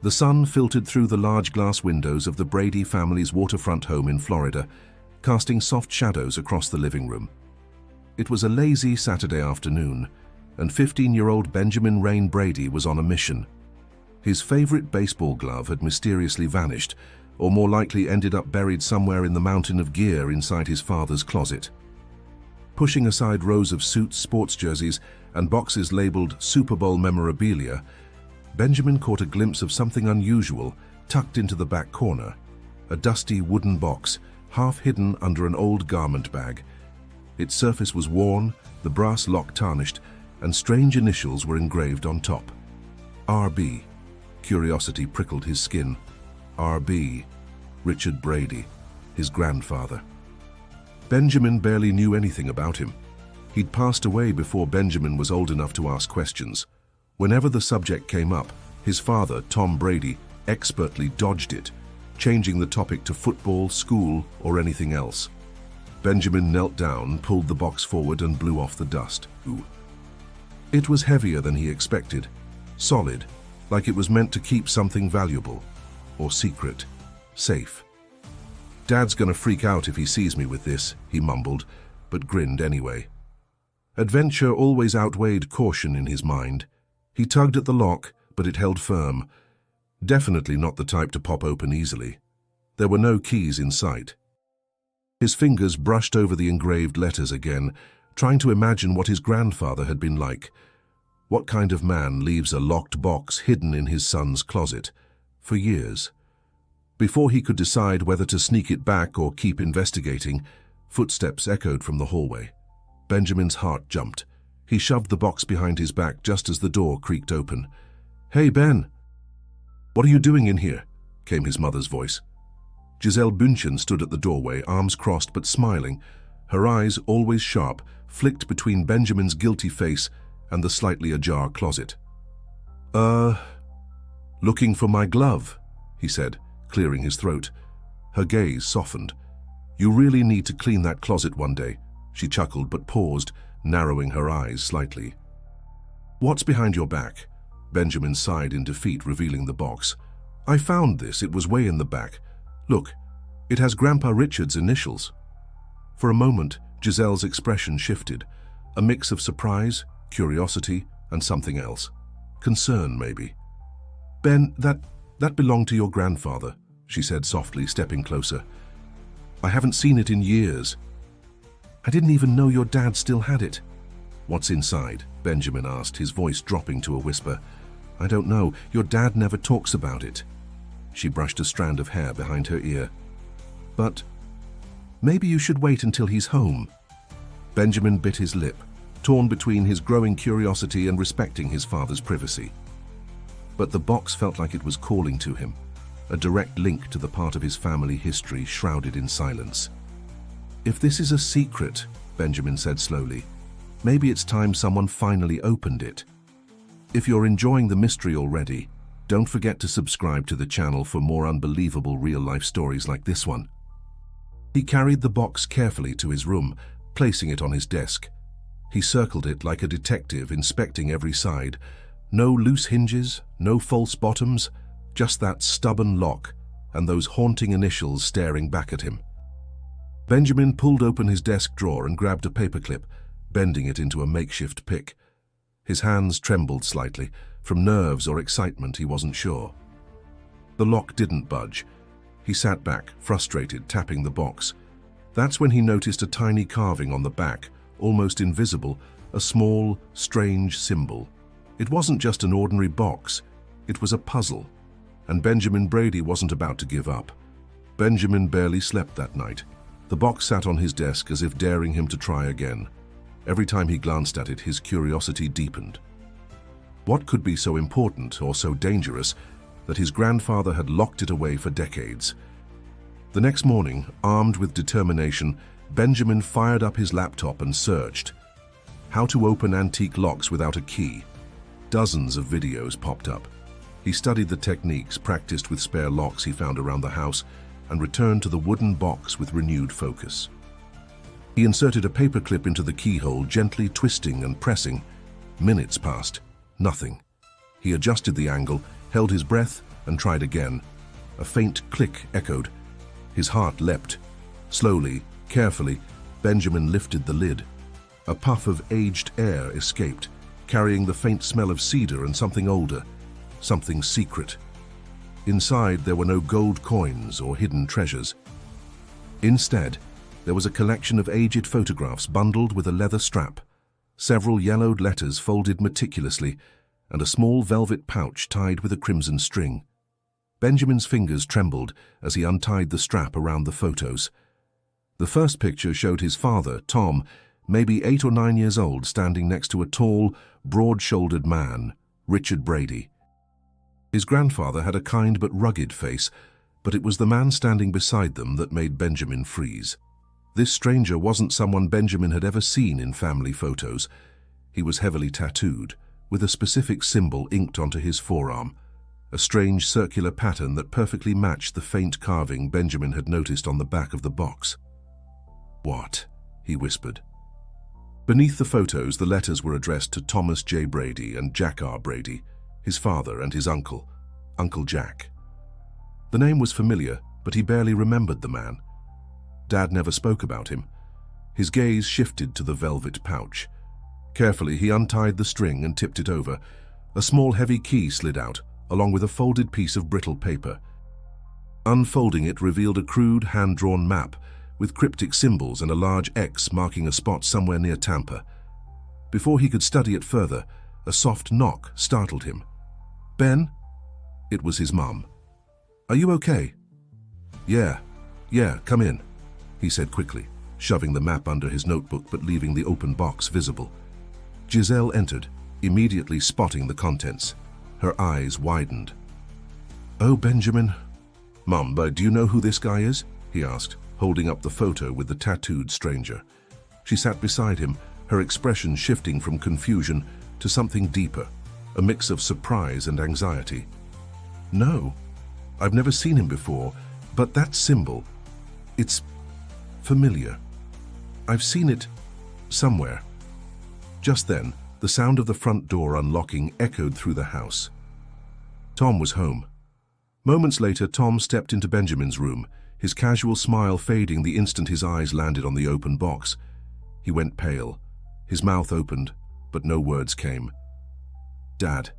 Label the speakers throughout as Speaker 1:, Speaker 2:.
Speaker 1: The sun filtered through the large glass windows of the Brady family's waterfront home in Florida, casting soft shadows across the living room. It was a lazy Saturday afternoon, and 15-year-old Benjamin Rein Brady was on a mission. His favorite baseball glove had mysteriously vanished, or more likely ended up buried somewhere in the mountain of gear inside his father's closet. Pushing aside rows of suits, sports jerseys, and boxes labeled Super Bowl memorabilia, Benjamin caught a glimpse of something unusual tucked into the back corner, a dusty wooden box, half hidden under an old garment bag. Its surface was worn, the brass lock tarnished, and strange initials were engraved on top. RB. Curiosity prickled his skin. RB. Richard Brady, his grandfather. Benjamin barely knew anything about him. He'd passed away before Benjamin was old enough to ask questions. Whenever the subject came up, his father, Tom Brady, expertly dodged it, changing the topic to football, school, or anything else. Benjamin knelt down, pulled the box forward, and blew off the dust. Ooh. It was heavier than he expected, solid, like it was meant to keep something valuable, or secret, safe. "Dad's gonna freak out if he sees me with this," he mumbled, but grinned anyway. Adventure always outweighed caution in his mind. He tugged at the lock, but it held firm. Definitely not the type to pop open easily. There were no keys in sight. His fingers brushed over the engraved letters again, trying to imagine what his grandfather had been like. What kind of man leaves a locked box hidden in his son's closet for years? Before he could decide whether to sneak it back or keep investigating, footsteps echoed from the hallway. Benjamin's heart jumped. He shoved the box behind his back just as the door creaked open. "Hey, Ben!" "What are you doing in here?" came his mother's voice. Giselle Bündchen stood at the doorway, arms crossed but smiling. Her eyes, always sharp, flicked between Benjamin's guilty face and the slightly ajar closet. Looking for my glove," he said, clearing his throat. Her gaze softened. "You really need to clean that closet one day," she chuckled but paused, narrowing her eyes slightly. "What's behind your back?" Benjamin sighed in defeat, revealing the box. "I found this. It was way in the back. Look, it has Grandpa Richard's initials." For a moment, Giselle's expression shifted, a mix of surprise, curiosity, and something else. Concern, maybe. "Ben, that belonged to your grandfather," she said softly, stepping closer. "I haven't seen it in years. I didn't even know your dad still had it." "What's inside?" Benjamin asked, his voice dropping to a whisper. "I don't know. Your dad never talks about it." She brushed a strand of hair behind her ear. "But maybe you should wait until he's home." Benjamin bit his lip, torn between his growing curiosity and respecting his father's privacy. But the box felt like it was calling to him, a direct link to the part of his family history shrouded in silence. "If this is a secret," Benjamin said slowly, "maybe it's time someone finally opened it. If you're enjoying the mystery already, don't forget to subscribe to the channel for more unbelievable real-life stories like this one." He carried the box carefully to his room, placing it on his desk. He circled it like a detective, inspecting every side. No loose hinges, no false bottoms, just that stubborn lock and those haunting initials staring back at him. Benjamin pulled open his desk drawer and grabbed a paperclip, bending it into a makeshift pick. His hands trembled slightly, from nerves or excitement, he wasn't sure. The lock didn't budge. He sat back, frustrated, tapping the box. That's when he noticed a tiny carving on the back, almost invisible, a small, strange symbol. It wasn't just an ordinary box, it was a puzzle, and Benjamin Brady wasn't about to give up. Benjamin barely slept that night. The box sat on his desk as if daring him to try again. Every time he glanced at it, his curiosity deepened. What could be so important or so dangerous that his grandfather had locked it away for decades? The next morning, armed with determination, Benjamin fired up his laptop and searched. How to open antique locks without a key. Dozens of videos popped up. He studied the techniques, practiced with spare locks he found around the house, and returned to the wooden box with renewed focus. He inserted a paperclip into the keyhole, gently twisting and pressing. Minutes passed. Nothing. He adjusted the angle, held his breath, and tried again. A faint click echoed. His heart leapt. Slowly, carefully, Benjamin lifted the lid. A puff of aged air escaped, carrying the faint smell of cedar and something older, something secret. Inside, there were no gold coins or hidden treasures. Instead, there was a collection of aged photographs bundled with a leather strap, several yellowed letters folded meticulously, and a small velvet pouch tied with a crimson string. Benjamin's fingers trembled as he untied the strap around the photos. The first picture showed his father, Tom, maybe 8 or 9 years old, standing next to a tall, broad-shouldered man, Richard Brady. His grandfather had a kind but rugged face, but it was the man standing beside them that made Benjamin freeze. This stranger wasn't someone Benjamin had ever seen in family photos. He was heavily tattooed, with a specific symbol inked onto his forearm, a strange circular pattern that perfectly matched the faint carving Benjamin had noticed on the back of the box. "What?" he whispered. Beneath the photos, the letters were addressed to Thomas J. Brady and Jack R. Brady, his father and his uncle, Uncle Jack. The name was familiar, but he barely remembered the man. Dad never spoke about him. His gaze shifted to the velvet pouch. Carefully, he untied the string and tipped it over. A small heavy key slid out, along with a folded piece of brittle paper. Unfolding it revealed a crude, hand-drawn map, with cryptic symbols and a large X marking a spot somewhere near Tampa. Before he could study it further, a soft knock startled him. "Ben?" It was his mum. "Are you okay?" Yeah, come in," he said quickly, shoving the map under his notebook but leaving the open box visible. Giselle entered, immediately spotting the contents. Her eyes widened. "Oh, Benjamin." "Mum, but do you know who this guy is?" he asked, holding up the photo with the tattooed stranger. She sat beside him, her expression shifting from confusion to something deeper, a mix of surprise and anxiety. "No, I've never seen him before, but that symbol, it's familiar. I've seen it somewhere." Just then, the sound of the front door unlocking echoed through the house. Tom was home. Moments later, Tom stepped into Benjamin's room, his casual smile fading the instant his eyes landed on the open box. He went pale. His mouth opened, but no words came. "Dad,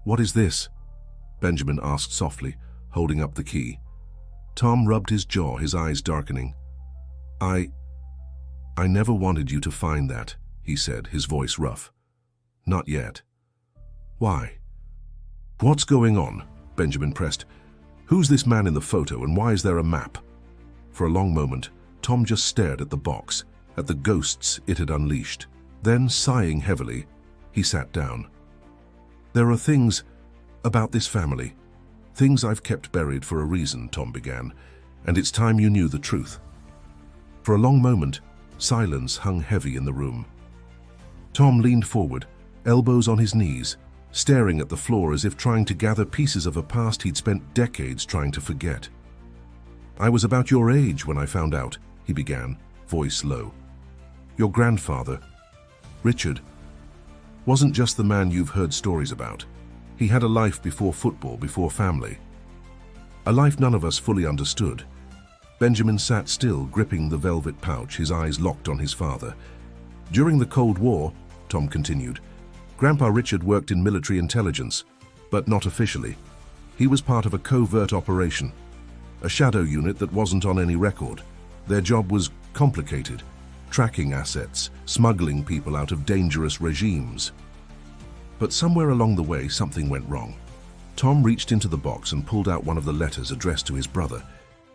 Speaker 1: what is this?" Benjamin asked softly, holding up the key. Tom rubbed his jaw, his eyes darkening. I never wanted you to find that," he said, his voice rough. "Not yet." "Why?" "What's going on?" Benjamin pressed. "Who's this man in the photo and why is there a map?" For a long moment, Tom just stared at the box, at the ghosts it had unleashed. Then, sighing heavily, he sat down. "There are things about this family, things I've kept buried for a reason," Tom began, "and it's time you knew the truth." For a long moment, silence hung heavy in the room. Tom leaned forward, elbows on his knees, staring at the floor as if trying to gather pieces of a past he'd spent decades trying to forget. "I was about your age when I found out," he began, voice low. "Your grandfather, Richard, wasn't just the man you've heard stories about. He had a life before football, before family. A life none of us fully understood." Benjamin sat still, gripping the velvet pouch, his eyes locked on his father. "During the Cold War," Tom continued, "Grandpa Richard worked in military intelligence, but not officially. He was part of a covert operation, a shadow unit that wasn't on any record. Their job was complicated, tracking assets, smuggling people out of dangerous regimes. But somewhere along the way, something went wrong." Tom reached into the box and pulled out one of the letters addressed to his brother.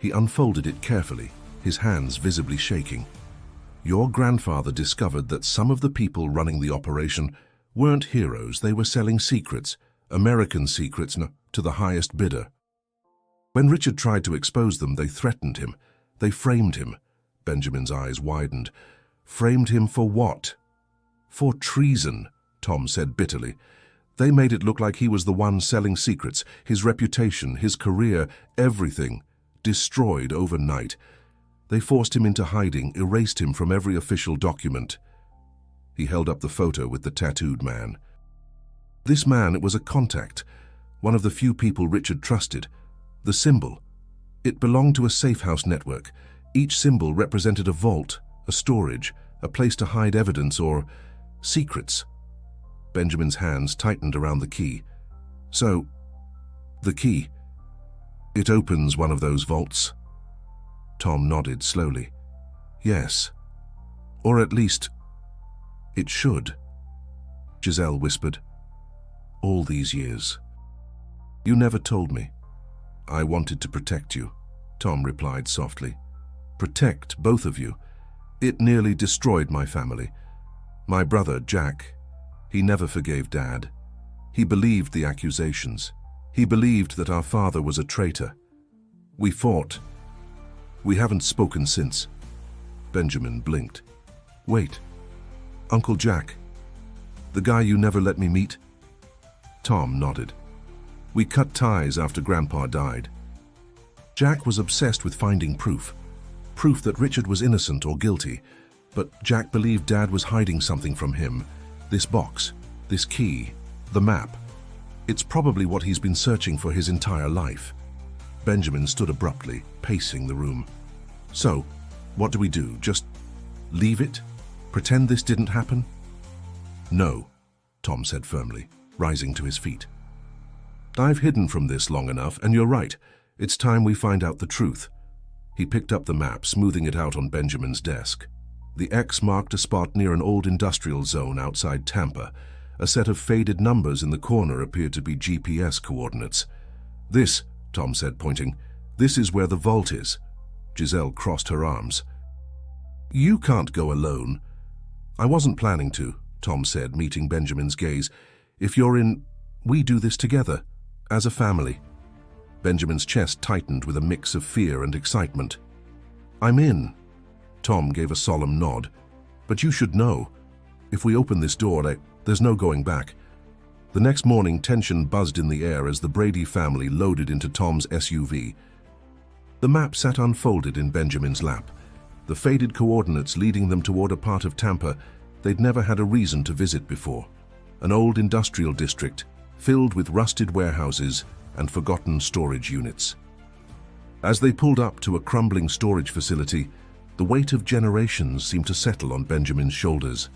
Speaker 1: He unfolded it carefully, his hands visibly shaking. "Your grandfather discovered that some of the people running the operation weren't heroes. They were selling secrets, American secrets, to the highest bidder. When Richard tried to expose them, they threatened him. They framed him." Benjamin's eyes widened. "Framed him for what?" "For treason," Tom said bitterly. "They made it look like he was the one selling secrets, his reputation, his career, everything, destroyed overnight. They forced him into hiding, erased him from every official document." He held up the photo with the tattooed man. "This man, it was a contact, one of the few people Richard trusted. The symbol. It belonged to a safe house network. Each symbol represented a vault, a storage, a place to hide evidence or secrets. Benjamin's hands tightened around the key. So, the key. It opens one of those vaults. Tom nodded slowly. Yes. Or at least, it should. Giselle whispered. All these years. You never told me. I wanted to protect you, Tom replied softly. Protect both of you. It nearly destroyed my family. My brother, Jack, he never forgave Dad. He believed the accusations. He believed that our father was a traitor. We fought. We haven't spoken since. Benjamin blinked. Wait. Uncle Jack. The guy you never let me meet? Tom nodded. We cut ties after Grandpa died. Jack was obsessed with finding proof. Proof that Richard was innocent or guilty. But Jack believed Dad was hiding something from him. This box, this key, the map. It's probably what he's been searching for his entire life. Benjamin stood abruptly, pacing the room. So, what do we do? Just leave it? Pretend this didn't happen? No, Tom said firmly, rising to his feet. I've hidden from this long enough, and you're right. It's time we find out the truth. He picked up the map, smoothing it out on Benjamin's desk. The X marked a spot near an old industrial zone outside Tampa. A set of faded numbers in the corner appeared to be GPS coordinates. This, Tom said, pointing, this is where the vault is. Giselle crossed her arms. You can't go alone. I wasn't planning to, Tom said, meeting Benjamin's gaze. If you're in, we do this together. As a family. Benjamin's chest tightened with a mix of fear and excitement. I'm in. Tom gave a solemn nod. But you should know. If we open this door, there's no going back. The next morning, tension buzzed in the air as the Brady family loaded into Tom's SUV. The map sat unfolded in Benjamin's lap, the faded coordinates leading them toward a part of Tampa they'd never had a reason to visit before. An old industrial district, filled with rusted warehouses and forgotten storage units. As they pulled up to a crumbling storage facility, the weight of generations seemed to settle on Benjamin's shoulders.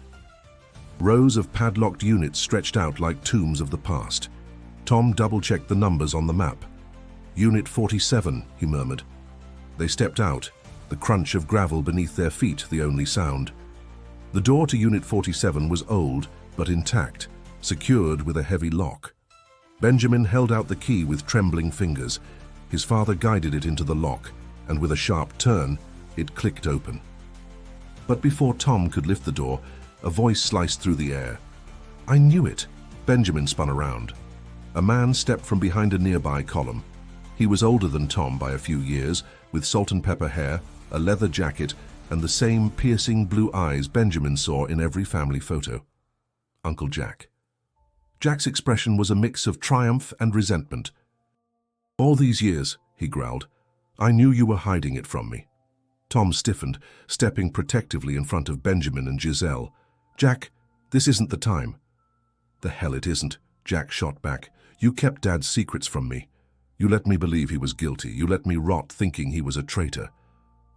Speaker 1: Rows of padlocked units stretched out like tombs of the past. Tom double-checked the numbers on the map. Unit 47, he murmured. They stepped out, the crunch of gravel beneath their feet the only sound. The door to Unit 47 was old, but intact, secured with a heavy lock. Benjamin held out the key with trembling fingers. His father guided it into the lock, and with a sharp turn, it clicked open. But before Tom could lift the door, a voice sliced through the air. I knew it. Benjamin spun around. A man stepped from behind a nearby column. He was older than Tom by a few years, with salt and pepper hair, a leather jacket, and the same piercing blue eyes Benjamin saw in every family photo. Uncle Jack. Jack's expression was a mix of triumph and resentment. All these years, he growled, I knew you were hiding it from me. Tom stiffened, stepping protectively in front of Benjamin and Giselle. Jack, this isn't the time. The hell it isn't, Jack shot back. You kept Dad's secrets from me. You let me believe he was guilty. You let me rot thinking he was a traitor.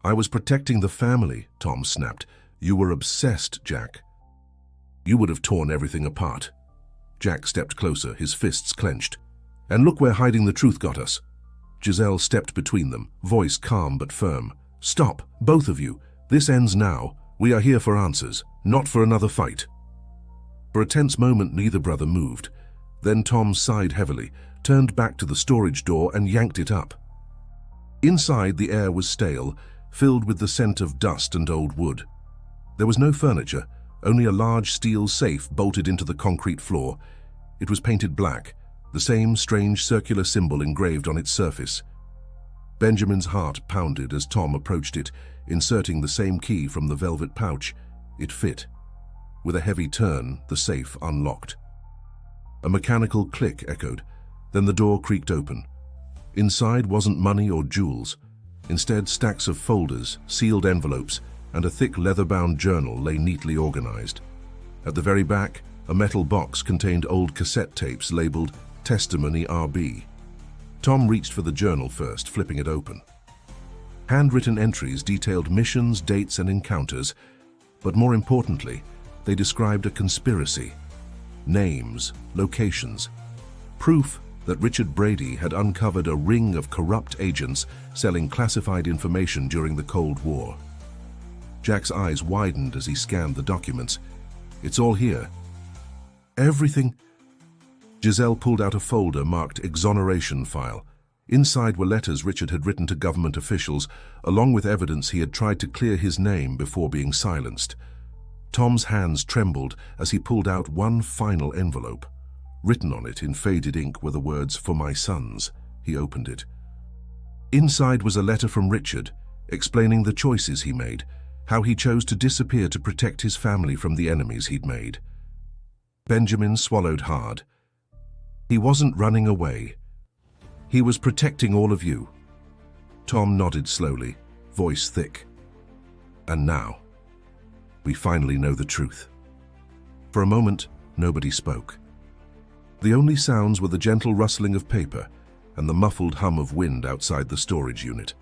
Speaker 1: I was protecting the family, Tom snapped. You were obsessed, Jack. You would have torn everything apart. Jack stepped closer, his fists clenched. And look where hiding the truth got us. Giselle stepped between them, voice calm but firm. Stop, both of you. This ends now. We are here for answers, not for another fight. For a tense moment, neither brother moved. Then Tom sighed heavily, turned back to the storage door and yanked it up. Inside, the air was stale, filled with the scent of dust and old wood. There was no furniture, only a large steel safe bolted into the concrete floor. It was painted black, the same strange circular symbol engraved on its surface. Benjamin's heart pounded as Tom approached it, inserting the same key from the velvet pouch. It fit. With a heavy turn, the safe unlocked. A mechanical click echoed, then the door creaked open. Inside wasn't money or jewels. Instead, stacks of folders, sealed envelopes, and a thick leather-bound journal lay neatly organized. At the very back, a metal box contained old cassette tapes labeled Testimony RB. Tom reached for the journal first, flipping it open. Handwritten entries detailed missions, dates, and encounters, but more importantly, they described a conspiracy. Names, locations, proof that Richard Brady had uncovered a ring of corrupt agents selling classified information during the Cold War. Jack's eyes widened as he scanned the documents. It's all here. Everything. Giselle pulled out a folder marked Exoneration File. Inside were letters Richard had written to government officials, along with evidence he had tried to clear his name before being silenced. Tom's hands trembled as he pulled out one final envelope. Written on it in faded ink were the words, "For my sons." He opened it. Inside was a letter from Richard, explaining the choices he made, how he chose to disappear to protect his family from the enemies he'd made. Benjamin swallowed hard. He wasn't running away. He was protecting all of you. Tom nodded slowly, voice thick. And now, we finally know the truth. For a moment, nobody spoke. The only sounds were the gentle rustling of paper and the muffled hum of wind outside the storage unit.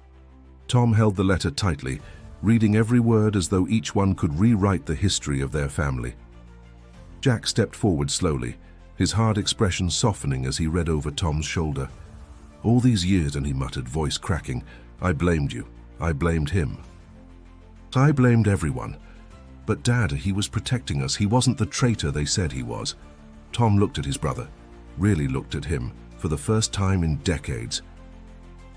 Speaker 1: Tom held the letter tightly, reading every word as though each one could rewrite the history of their family. Jack stepped forward slowly, his hard expression softening as he read over Tom's shoulder. "All these years," and he muttered, voice cracking, "I blamed you. I blamed him. I blamed everyone. But Dad, he was protecting us. He wasn't the traitor they said he was." Tom looked at his brother, really looked at him, for the first time in decades.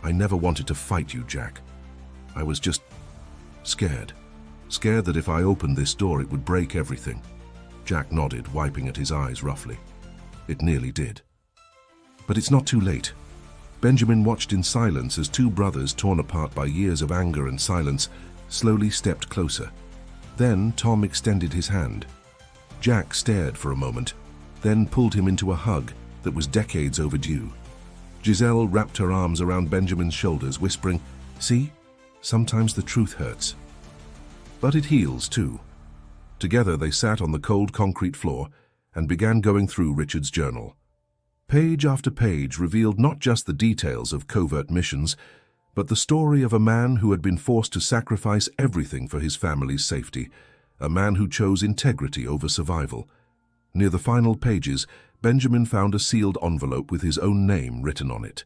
Speaker 1: "I never wanted to fight you, Jack. I was just scared. Scared that if I opened this door, it would break everything." Jack nodded, wiping at his eyes roughly. It nearly did. But it's not too late. Benjamin watched in silence as two brothers, torn apart by years of anger and silence, slowly stepped closer. Then Tom extended his hand. Jack stared for a moment, then pulled him into a hug that was decades overdue. Giselle wrapped her arms around Benjamin's shoulders, whispering, "See, sometimes the truth hurts. But it heals too." Together they sat on the cold concrete floor and began going through Richard's journal. Page after page revealed not just the details of covert missions, but the story of a man who had been forced to sacrifice everything for his family's safety, a man who chose integrity over survival. Near the final pages, Benjamin found a sealed envelope with his own name written on it.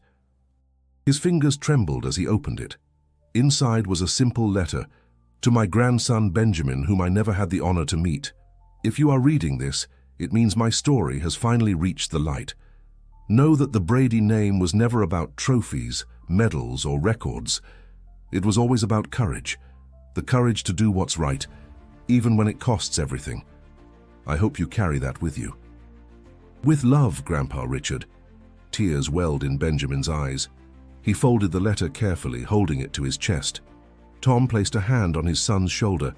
Speaker 1: His fingers trembled as he opened it. Inside was a simple letter, "To my grandson Benjamin, whom I never had the honor to meet. If you are reading this, it means my story has finally reached the light. Know that the Brady name was never about trophies, medals, or records. It was always about courage, the courage to do what's right, even when it costs everything. I hope you carry that with you. With love, Grandpa Richard." Tears welled in Benjamin's eyes. He folded the letter carefully, holding it to his chest. Tom placed a hand on his son's shoulder.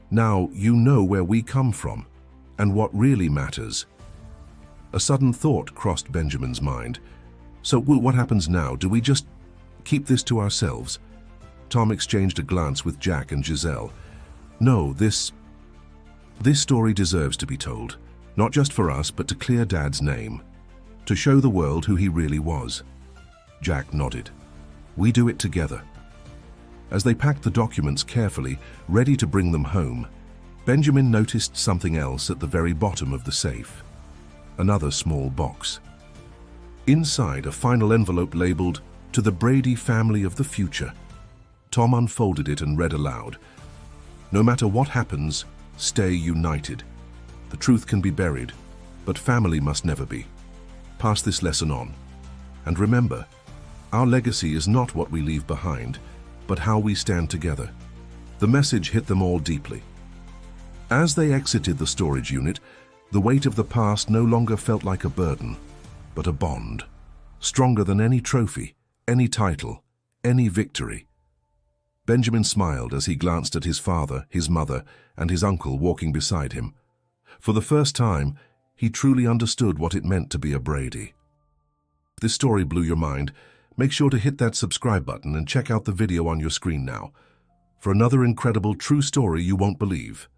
Speaker 1: "Now you know where we come from, and what really matters." A sudden thought crossed Benjamin's mind. "So what happens now? Do we just keep this to ourselves?" Tom exchanged a glance with Jack and Giselle. "No, this story deserves to be told, not just for us, but to clear Dad's name, to show the world who he really was." Jack nodded. "We do it together." As they packed the documents carefully, ready to bring them home, Benjamin noticed something else at the very bottom of the safe. Another small box. Inside, a final envelope labeled, "To the Brady family of the future." Tom unfolded it and read aloud, "No matter what happens, stay united. The truth can be buried, but family must never be. Pass this lesson on. And remember, our legacy is not what we leave behind, but how we stand together." The message hit them all deeply. As they exited the storage unit, the weight of the past no longer felt like a burden, but a bond, stronger than any trophy, any title, any victory. Benjamin smiled as he glanced at his father, his mother, and his uncle walking beside him. For the first time, he truly understood what it meant to be a Brady. If this story blew your mind, make sure to hit that subscribe button and check out the video on your screen now for another incredible true story you won't believe.